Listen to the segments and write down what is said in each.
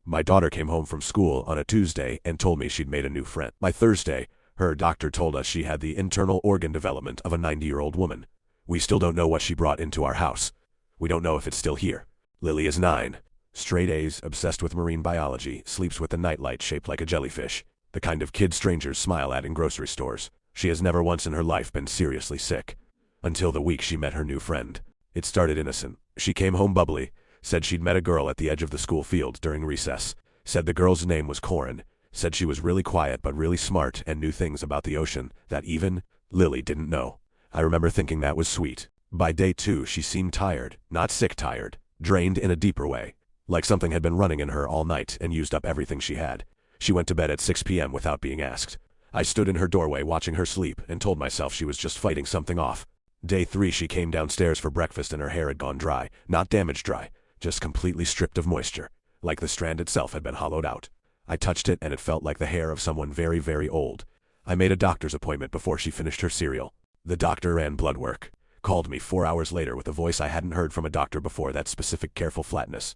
My daughter came home from school on a Tuesday and told me she'd made a new friend. By Thursday, her doctor told us she had the internal organ development of a 90-year-old woman. We still don't know what she brought into our house. We don't know if it's still here. Lily is 9. Straight A's, obsessed with marine biology, sleeps with a nightlight shaped like a jellyfish, the kind of kid strangers smile at in grocery stores. She has never once in her life been seriously sick. Until the week she met her new friend. It started innocent. She came home bubbly, said she'd met a girl at the edge of the school field during recess, said the girl's name was Corin, said she was really quiet but really smart and knew things about the ocean that even Lily didn't know. I remember thinking that was sweet. By day 2 she seemed tired, not sick tired, drained in a deeper way, like something had been running in her all night and used up everything she had. She went to bed at 6 p.m. without being asked. I stood in her doorway watching her sleep and told myself she was just fighting something off. Day 3 she came downstairs for breakfast and her hair had gone dry, not damaged dry, just completely stripped of moisture, like the strand itself had been hollowed out. I touched it and it felt like the hair of someone very, very old. I made a doctor's appointment before she finished her cereal. The doctor ran blood work. Called me 4 hours later with a voice I hadn't heard from a doctor before, that specific careful flatness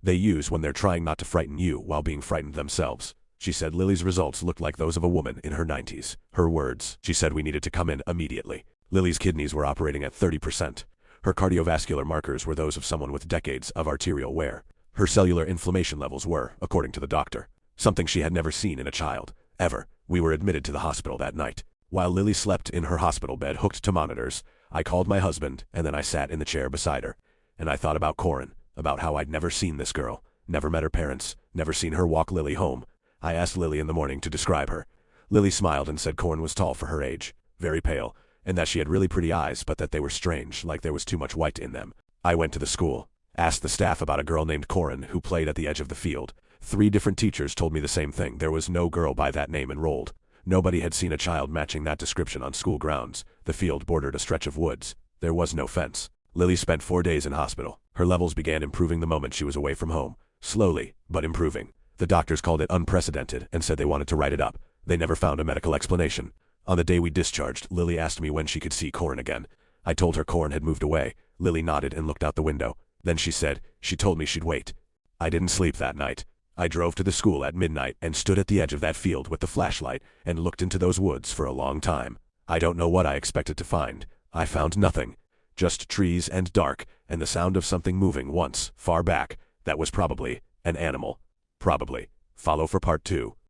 they use when they're trying not to frighten you while being frightened themselves. She said Lily's results looked like those of a woman in her 90s. Her words, she said we needed to come in immediately. Lily's kidneys were operating at 30%. Her cardiovascular markers were those of someone with decades of arterial wear. Her cellular inflammation levels were, according to the doctor, something she had never seen in a child, ever. We were admitted to the hospital that night. While Lily slept in her hospital bed hooked to monitors, I called my husband, and then I sat in the chair beside her. And I thought about Corin, about how I'd never seen this girl, never met her parents, never seen her walk Lily home. I asked Lily in the morning to describe her. Lily smiled and said Corin was tall for her age, very pale, and that she had really pretty eyes but that they were strange, like there was too much white in them. I went to the school, asked the staff about a girl named Corin who played at the edge of the field. 3 different teachers told me the same thing. There was no girl by that name enrolled. Nobody had seen a child matching that description on school grounds. The field bordered a stretch of woods. There was no fence. Lily spent 4 days in hospital. Her levels began improving the moment she was away from home. Slowly, but improving. The doctors called it unprecedented and said they wanted to write it up. They never found a medical explanation. On the day we discharged, Lily asked me when she could see Corin again. I told her Corin had moved away. Lily nodded and looked out the window. Then she said, she told me she'd wait. I didn't sleep that night. I drove to the school at midnight and stood at the edge of that field with the flashlight and looked into those woods for a long time. I don't know what I expected to find. I found nothing. Just trees and dark, and the sound of something moving once, far back. That was probably an animal. Probably. Follow for part 2.